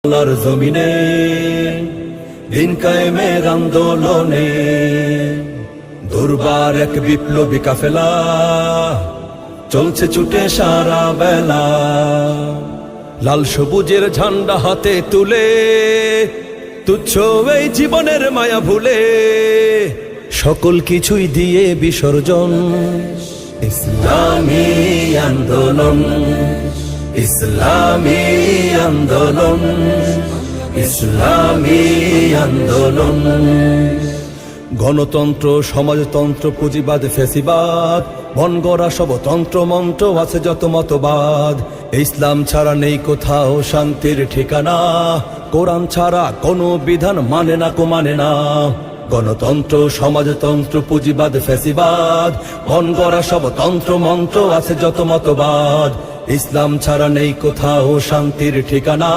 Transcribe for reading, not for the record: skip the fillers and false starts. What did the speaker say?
আল্লাহর জমিনে দিন কায়েমের আন্দোলনে দুর্বার এক বিপ্লবী কাফেলা চলছে ছুটে সারা বেলা। লাল সবুজের ঝান্ডা হাতে তুলে তুচ্ছ এই জীবনের মায়া ভুলে সকল কিছুই দিয়ে বিসর্জন। ইসলামী আন্দোলন, ইসলামী আন্দোলন, ইসলামী আন্দোলন। গণতন্ত্র, সমাজতন্ত্র, পুঁজিবাদ, ফ্যাসিবাদ, মন গড়া সব তন্ত্র মন্ত্র আছে যত মতবাদ। ইসলাম ছাড়া নেই কোথাও শান্তির ঠিকানা, কোরআন ছাড়া কোনো বিধান মানে না মানে না। গণতন্ত্র, সমাজতন্ত্র, পুঁজিবাদ, ফ্যাসিবাদ, মন গড়া সব তন্ত্র মন্ত্র আছে যত মতবাদ। ইসলাম ছাড়া নেই কোথাও শান্তির ঠিকানা।